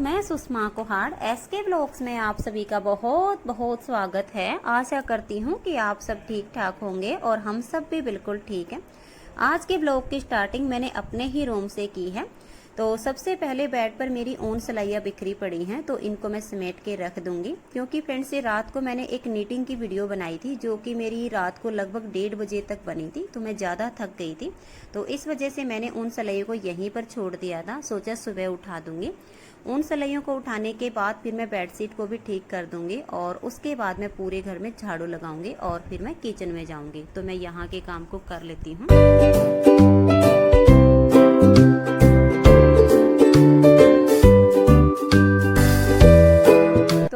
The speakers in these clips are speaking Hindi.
मैं सुषमा कोहाड़ एसके ब्लॉग्स में आप सभी का बहुत बहुत स्वागत है। आशा करती हूँ कि आप सब ठीक ठाक होंगे और हम सब भी बिल्कुल ठीक हैं। आज के ब्लॉग की स्टार्टिंग मैंने अपने ही रूम से की है। तो सबसे पहले बेड पर मेरी ऊन सलाइयाँ बिखरी पड़ी हैं, तो इनको मैं समेट के रख दूंगी, क्योंकि फ्रेंड्स ये रात को मैंने एक नीटिंग की वीडियो बनाई थी जो कि मेरी रात को लगभग 1:30 बजे तक बनी थी। तो मैं ज़्यादा थक गई थी, तो इस वजह से मैंने उन सलाइयों को यहीं पर छोड़ दिया था। सोचा सुबह उठा दूंगी। उन सलाइयों को उठाने के बाद फिर मैं बेडशीट को भी ठीक कर दूंगी और उसके बाद मैं पूरे घर में झाड़ू लगाऊंगी और फिर मैं किचन में जाऊंगी। तो मैं यहाँ के काम को कर लेती हूँ।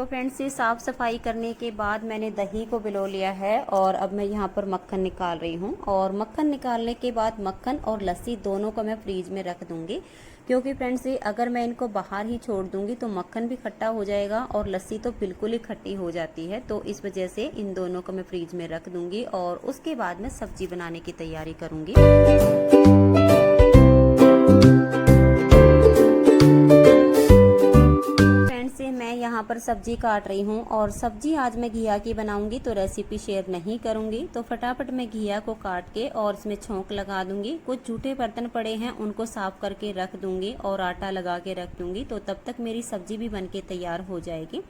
फ्रेंड्स ये साफ सफाई करने के बाद मैंने दही को भिगो लिया है और अब मैं यहाँ पर मक्खन निकाल रही हूँ। और मक्खन निकालने के बाद मक्खन और लस्सी दोनों को मैं फ्रीज में रख दूंगी, क्योंकि फ्रेंड्स अगर मैं इनको बाहर ही छोड़ दूंगी तो मक्खन भी खट्टा हो जाएगा और लस्सी तो बिल्कुल ही खट्टी हो जाती है। तो इस वजह से इन दोनों को मैं फ्रीज में रख दूंगी और उसके बाद मैं सब्जी बनाने की तैयारी करूंगी। यहाँ पर सब्जी काट रही हूँ और सब्जी आज मैं घिया की बनाऊंगी, तो रेसिपी शेयर नहीं करूंगी। तो फटाफट मैं घिया को काट के और इसमें छोंक लगा दूंगी। कुछ जूठे बर्तन पड़े हैं उनको साफ करके रख दूंगी और आटा लगा के रख दूंगी। तो तब तक मेरी सब्जी भी बनके तैयार हो जाएगी।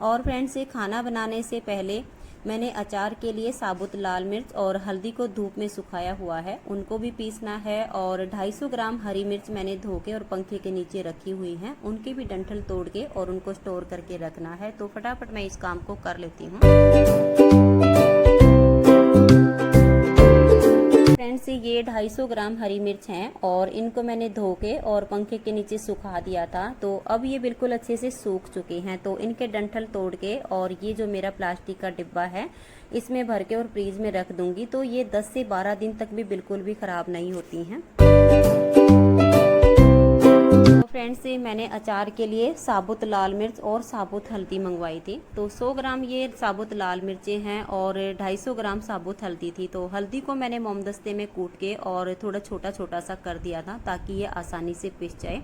और फ्रेंड्स ये खाना बनाने से पहले मैंने अचार के लिए साबुत लाल मिर्च और हल्दी को धूप में सुखाया हुआ है, उनको भी पीसना है। और 250 ग्राम हरी मिर्च मैंने धो के और पंखे के नीचे रखी हुई हैं, उनके भी डंठल तोड़ के और उनको स्टोर करके रखना है। तो फटाफट मैं इस काम को कर लेती हूँ। फ्रेंड्स ये 250 ग्राम हरी मिर्च हैं और इनको मैंने धो के और पंखे के नीचे सुखा दिया था। तो अब ये बिल्कुल अच्छे से सूख चुके हैं। तो इनके डंठल तोड़ के और ये जो मेरा प्लास्टिक का डिब्बा है इसमें भर के और फ्रीज में रख दूंगी। तो ये 10 से 12 दिन तक भी बिल्कुल भी खराब नहीं होती हैं। फ्रेंड्स मैंने अचार के लिए साबुत लाल मिर्च और साबुत हल्दी मंगवाई थी। तो 100 ग्राम ये साबुत लाल मिर्चें हैं और 250 ग्राम साबुत हल्दी थी। तो हल्दी को मैंने मोमदस्ते में कूट के और थोड़ा छोटा छोटा सा कर दिया था ताकि ये आसानी से पिस जाए।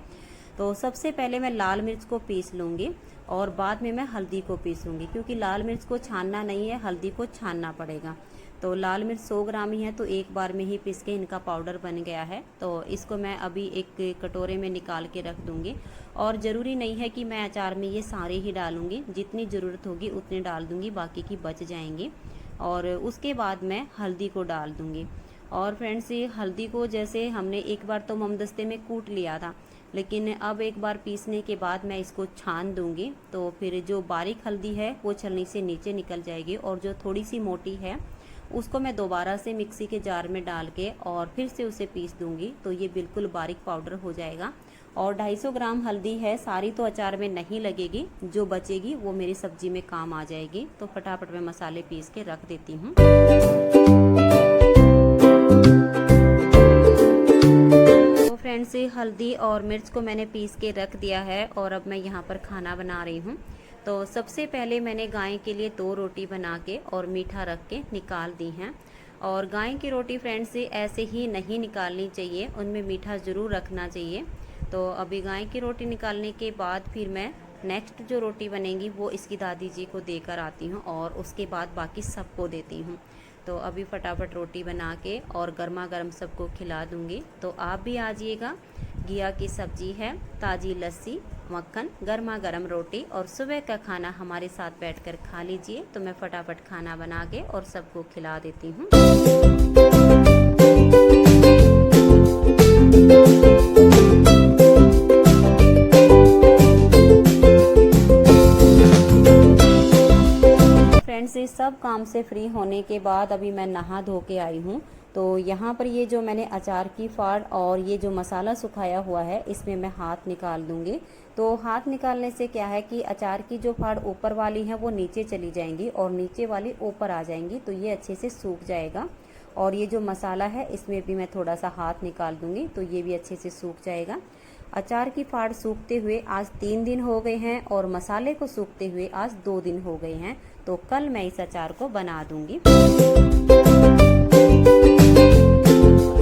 तो सबसे पहले मैं लाल मिर्च को पीस लूँगी और बाद में मैं हल्दी को पीसूँगी, क्योंकि लाल मिर्च को छानना नहीं है, हल्दी को छानना पड़ेगा। तो लाल मिर्च 100 ग्राम ही है, तो एक बार में ही पीस के इनका पाउडर बन गया है। तो इसको मैं अभी एक कटोरे में निकाल के रख दूंगी। और ज़रूरी नहीं है कि मैं अचार में ये सारे ही डालूंगी, जितनी ज़रूरत होगी उतने डाल दूंगी, बाकी की बच जाएंगी। और उसके बाद मैं हल्दी को डाल दूंगी। और फ्रेंड्स ये हल्दी को जैसे हमने एक बार तो मोमदस्ते में कूट लिया था, लेकिन अब एक बार पीसने के बाद मैं इसको छान दूंगी। तो फिर जो बारीक हल्दी है वो छलनी से नीचे निकल जाएगी और जो थोड़ी सी मोटी है उसको मैं दोबारा से मिक्सी के जार में डाल के और फिर से उसे पीस दूंगी। तो ये बिल्कुल बारीक पाउडर हो जाएगा। और 250 ग्राम हल्दी है, सारी तो अचार में नहीं लगेगी, जो बचेगी वो मेरी सब्जी में काम आ जाएगी। तो फटाफट मैं मसाले पीस के रख देती हूँ। तो फ्रेंड्स हल्दी और मिर्च को मैंने पीस के रख दिया है और अब मैं यहाँ पर खाना बना रही हूँ। तो सबसे पहले मैंने गाय के लिए 2 रोटी बना के और मीठा रख के निकाल दी हैं। और गाय की रोटी फ्रेंड्स से ऐसे ही नहीं निकालनी चाहिए, उनमें मीठा ज़रूर रखना चाहिए। तो अभी गाय की रोटी निकालने के बाद फिर मैं नेक्स्ट जो रोटी बनेगी वो इसकी दादी जी को देकर आती हूँ और उसके बाद बाकी सबको देती हूँ। तो अभी फटाफट रोटी बना के और गर्मा गर्म सबको खिला दूँगी। तो आप भी आ जाइएगा। घिया की सब्जी है, ताज़ी लस्सी, मक्खन, गर्मा गर्म रोटी और सुबह का खाना हमारे साथ बैठकर खा लीजिए। तो मैं फटाफट खाना बना के और सबको खिला देती हूँ। फ्रेंड्स इस सब काम से फ्री होने के बाद अभी मैं नहा धो के आई हूँ। तो यहाँ पर ये जो मैंने अचार की फाड़ और ये जो मसाला सुखाया हुआ है इसमें मैं हाथ निकाल दूँगी। तो हाथ निकालने से क्या है कि अचार की जो फाड़ ऊपर वाली है वो नीचे चली जाएंगी और नीचे वाली ऊपर आ जाएंगी, तो ये अच्छे से सूख जाएगा। और ये जो मसाला है इसमें भी मैं थोड़ा सा हाथ निकाल दूँगी, तो ये भी अच्छे से सूख जाएगा। अचार की फाड़ सूखते हुए आज 3 दिन हो गए हैं और मसाले को सूखते हुए आज 2 दिन हो गए हैं। तो कल मैं इस अचार को बना दूँगी।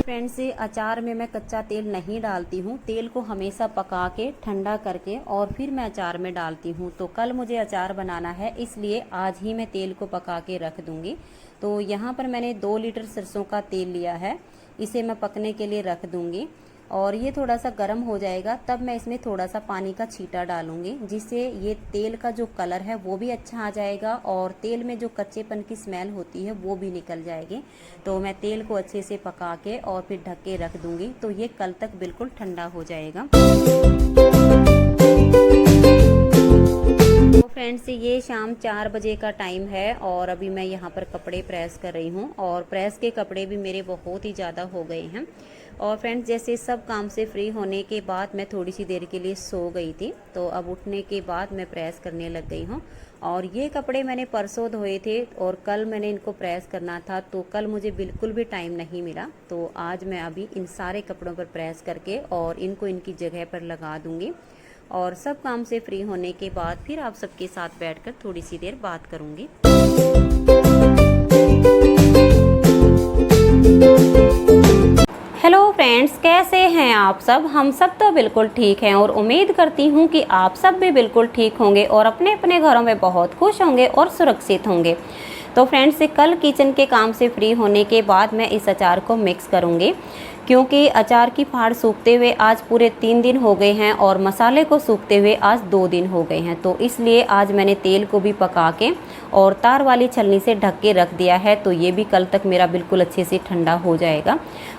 फ्रेंड्स, अचार में मैं कच्चा तेल नहीं डालती हूँ। तेल को हमेशा पका के ठंडा करके और फिर मैं अचार में डालती हूँ। तो कल मुझे अचार बनाना है, इसलिए आज ही मैं तेल को पका के रख दूँगी। तो यहाँ पर मैंने 2 लीटर सरसों का तेल लिया है, इसे मैं पकने के लिए रख दूँगी। और ये थोड़ा सा गर्म हो जाएगा तब मैं इसमें थोड़ा सा पानी का छींटा डालूंगी, जिससे ये तेल का जो कलर है वो भी अच्छा आ जाएगा और तेल में जो कच्चेपन की स्मेल होती है वो भी निकल जाएगी। तो मैं तेल को अच्छे से पका के और फिर ढक के रख दूंगी, तो ये कल तक बिल्कुल ठंडा हो जाएगा। तो फ्रेंड्स, ये शाम 4 बजे का टाइम है और अभी मैं यहाँ पर कपड़े प्रेस कर रही हूँ और प्रेस के कपड़े भी मेरे बहुत ही ज़्यादा हो गए हैं। और फ्रेंड्स, जैसे सब काम से फ्री होने के बाद मैं थोड़ी सी देर के लिए सो गई थी, तो अब उठने के बाद मैं प्रेस करने लग गई हूँ। और ये कपड़े मैंने परसों धोए थे और कल मैंने इनको प्रेस करना था, तो कल मुझे बिल्कुल भी टाइम नहीं मिला। तो आज मैं अभी इन सारे कपड़ों पर प्रेस करके और इनको इनकी जगह पर लगा दूँगी और सब काम से फ्री होने के बाद फिर आप सबके साथ बैठकर थोड़ी सी देर बात करूँगी। हेलो फ्रेंड्स, कैसे हैं आप सब? हम सब तो बिल्कुल ठीक हैं और उम्मीद करती हूँ कि आप सब भी बिल्कुल ठीक होंगे और अपने अपने घरों में बहुत खुश होंगे और सुरक्षित होंगे। तो फ्रेंड्स, कल किचन के काम से फ्री होने के बाद मैं इस अचार को मिक्स करूँगी, क्योंकि अचार की फाड़ सूखते हुए आज पूरे 3 दिन हो गए हैं और मसाले को सूखते हुए आज 2 दिन हो गए हैं। तो इसलिए आज मैंने तेल को भी पका के और तार वाली छलनी से ढक के रख दिया है, तो ये भी कल तक मेरा बिल्कुल अच्छे से ठंडा हो जाएगा।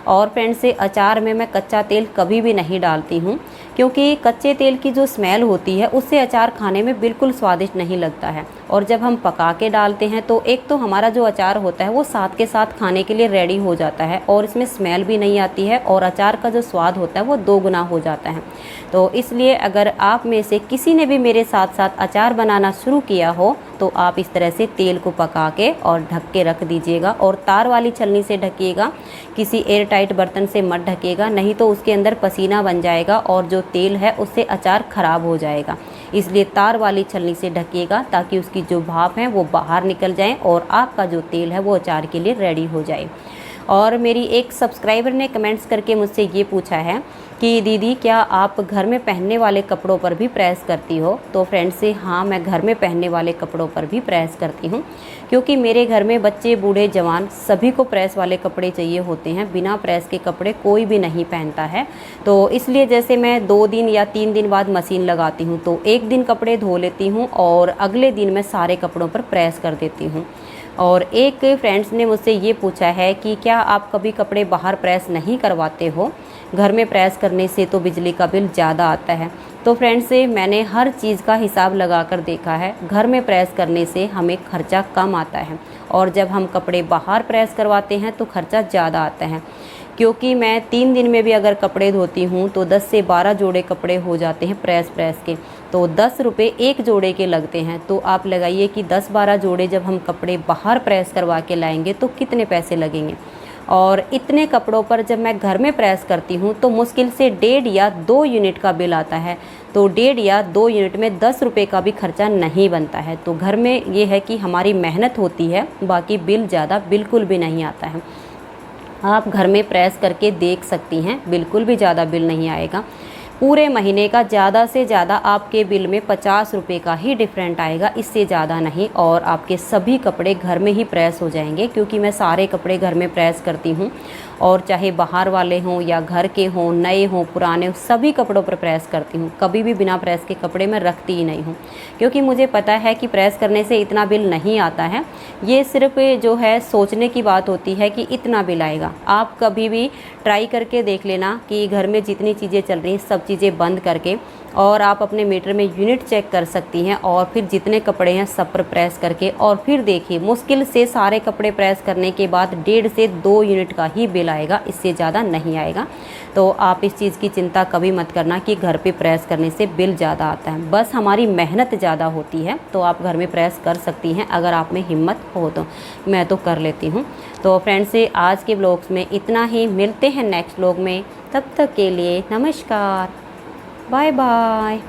और फ्रेंड्स, अचार में मैं कच्चा तेल कभी भी नहीं डालती हूँ, क्योंकि कच्चे तेल की जो स्मेल होती है उससे अचार खाने में बिल्कुल स्वादिष्ट नहीं लगता है। और जब हम पका के डालते हैं तो एक तो हमारा जो अचार होता है वो साथ के साथ खाने के लिए रेडी हो जाता है और इसमें स्मेल भी नहीं आती है और अचार का जो स्वाद होता है वो 2 गुना हो जाता है। तो इसलिए अगर आप में से किसी ने भी मेरे साथ साथ अचार बनाना शुरू किया हो तो आप इस तरह से तेल को पका के और ढक के रख दीजिएगा और तार वाली छलनी से ढकिएगा, किसी एयर टाइट बर्तन से मत ढकिएगा, नहीं तो उसके अंदर पसीना बन जाएगा और जो तेल है उससे अचार खराब हो जाएगा। इसलिए तार वाली छलनी से ढकिएगा ताकि उसकी जो भाप है वो बाहर निकल जाए और आपका जो तेल है वो अचार के लिए रेडी हो जाए। और मेरी एक सब्सक्राइबर ने कमेंट्स करके मुझसे ये पूछा है कि दीदी, क्या आप घर में पहनने वाले कपड़ों पर भी प्रेस करती हो? तो फ्रेंड्स से हाँ, मैं घर में पहनने वाले कपड़ों पर भी प्रेस करती हूँ, क्योंकि मेरे घर में बच्चे, बूढ़े, जवान सभी को प्रेस वाले कपड़े चाहिए होते हैं। बिना प्रेस के कपड़े कोई भी नहीं पहनता है। तो इसलिए जैसे मैं 2 दिन या 3 दिन बाद मशीन लगाती हूँ, तो एक दिन कपड़े धो लेती हूँ और अगले दिन मैं सारे कपड़ों पर प्रेस कर देती हूँ। और एक फ्रेंड्स ने मुझसे ये पूछा है कि क्या आप कभी कपड़े बाहर प्रेस नहीं करवाते हो? घर में प्रेस करने से तो बिजली का बिल ज़्यादा आता है। तो फ्रेंड्स, मैंने हर चीज़ का हिसाब लगा कर देखा है। घर में प्रेस करने से हमें खर्चा कम आता है और जब हम कपड़े बाहर प्रेस करवाते हैं तो खर्चा ज़्यादा आता है, क्योंकि मैं 3 दिन में भी अगर कपड़े धोती हूँ तो 10 से 12 जोड़े कपड़े हो जाते हैं प्रेस के, तो 10 रुपये एक जोड़े के लगते हैं। तो आप लगाइए कि 10-12 जोड़े जब हम कपड़े बाहर प्रेस करवा के लाएंगे तो कितने पैसे लगेंगे। और इतने कपड़ों पर जब मैं घर में प्रेस करती हूँ तो मुश्किल से 1.5 या 2 यूनिट का बिल आता है। तो 1.5 या 2 यूनिट में 10 रुपये का भी खर्चा नहीं बनता है। तो घर में ये है कि हमारी मेहनत होती है, बाकी बिल ज़्यादा बिल्कुल भी नहीं आता है। आप घर में प्रेस करके देख सकती हैं, बिल्कुल भी ज़्यादा बिल नहीं आएगा। पूरे महीने का ज़्यादा से ज़्यादा आपके बिल में 50 रुपये का ही डिफरेंट आएगा, इससे ज़्यादा नहीं। और आपके सभी कपड़े घर में ही प्रेस हो जाएंगे, क्योंकि मैं सारे कपड़े घर में प्रेस करती हूँ। और चाहे बाहर वाले हों या घर के हों, नए हों, पुराने हों, सभी कपड़ों पर प्रेस करती हूँ। कभी भी बिना प्रेस के कपड़े मैं रखती ही नहीं हूँ, क्योंकि मुझे पता है कि प्रेस करने से इतना बिल नहीं आता है। ये सिर्फ जो है सोचने की बात होती है कि इतना बिल आएगा। आप कभी भी ट्राई करके देख लेना कि घर में जितनी चीज़ें चल रही हैं सब चीज़ें बंद करके, और आप अपने मीटर में यूनिट चेक कर सकती हैं और फिर जितने कपड़े हैं सब पर प्रेस करके, और फिर देखिए मुश्किल से सारे कपड़े प्रेस करने के बाद 1.5 से 2 यूनिट का ही बिल आएगा, इससे ज़्यादा नहीं आएगा। तो आप इस चीज़ की चिंता कभी मत करना कि घर पे प्रेस करने से बिल ज़्यादा आता है, बस हमारी मेहनत ज़्यादा होती है। तो आप घर में प्रेस कर सकती हैं अगर आप में हिम्मत हो तो। मैं तो कर लेती हूँ। तो फ्रेंड्स, आज के व्लॉग्स में इतना ही, मिलते हैं नेक्स्ट व्लॉग में। तब तक के लिए नमस्कार, बाय बाय।